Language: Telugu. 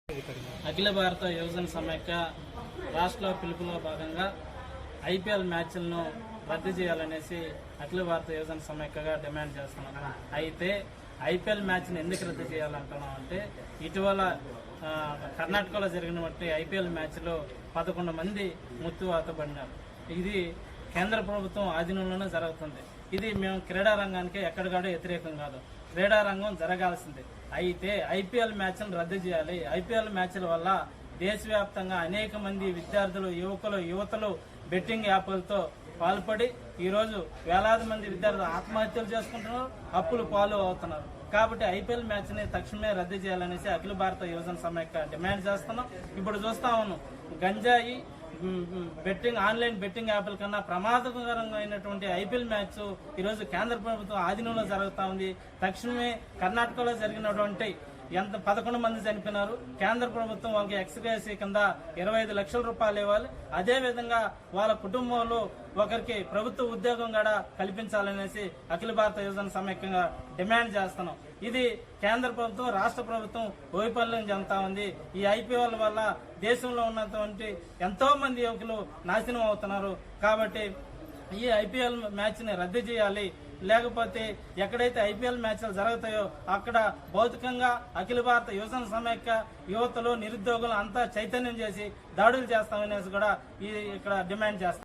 అఖిల భారత యువజన సమైక్య రాష్ట్ర పిలుపులో భాగంగా ఐపీఎల్ మ్యాచ్లను రద్దు చేయాలనేసి అఖిల భారత యువజన సమైక్యగా డిమాండ్ చేస్తున్నాం. అయితే ఐపీఎల్ మ్యాచ్ని ఎందుకు రద్దు చేయాలంటున్నాం అంటే ఇటీవల కర్ణాటకలో జరిగినటువంటి ఐపీఎల్ మ్యాచ్లో 11 మంది మృత్యువాతపడినారు. ఇది కేంద్ర ప్రభుత్వం ఆధీనంలోనే జరుగుతుంది. ఇది మేము క్రీడా రంగానికి ఎక్కడికాడో వ్యతిరేకం కాదు, క్రీడా రంగం జరగాల్సిందే. అయితే ఐపీఎల్ మ్యాచ్లను రద్దు చేయాలి. ఐపీఎల్ మ్యాచ్ల వల్ల దేశవ్యాప్తంగా అనేక మంది విద్యార్థులు, యువతలు బెట్టింగ్ యాప్లతో పాల్పడి ఈరోజు వేలాది మంది విద్యార్థులు ఆత్మహత్యలు చేసుకుంటున్నారు, అప్పులు పాలు అవుతున్నారు. కాబట్టి ఐపీఎల్ మ్యాచ్ ని తక్షణమే రద్దు చేయాలనేసి అఖిల భారత యువజన సమైక్య డిమాండ్ చేస్తున్నాం. ఇప్పుడు చూస్తా ఉన్నాం, గంజాయి ఆన్లైన్ బెట్టింగ్ యాప్ల కన్నా ప్రమాదకరంగా అయినటువంటి ఐపీఎల్ మ్యాచ్ ఈరోజు కేంద్ర ప్రభుత్వం ఆధీనంలో జరుగుతూ ఉంది. తక్షణమే కర్ణాటకలో జరిగినటువంటి 11 మంది చనిపోయినారు. కేంద్ర ప్రభుత్వం వాళ్ళకి ఎక్స్గ్రేషియా కింద 25 లక్షల రూపాయలు ఇవ్వాలి. అదే విధంగా వాళ్ళ కుటుంబంలో ఒకరికి ప్రభుత్వ ఉద్యోగం కూడా కల్పించాలనేసి అఖిల భారత యువజన సమైక్యంగా డిమాండ్ చేస్తున్నాం. ఇది కేంద్ర ప్రభుత్వం, రాష్ట్ర ప్రభుత్వం వైఫల్యం చెందుతా ఉంది. ఈ ఐపీఎల్ వల్ల దేశంలో ఉన్నటువంటి ఎంతో మంది యువకులు నాశనం అవుతున్నారు. కాబట్టి ఈ ఐపీఎల్ మ్యాచ్ ని రద్దు చేయాలి. లేకపోతే ఎక్కడైతే ఐపీఎల్ మ్యాచ్లు జరుగుతాయో అక్కడ భౌతికంగా అఖిల భారత యువజన సమైక్య యువతలు, నిరుద్యోగులు అంతా చైతన్యం చేసి దాడులు చేస్తామనేసి కూడా ఇక్కడ డిమాండ్ చేస్తాం.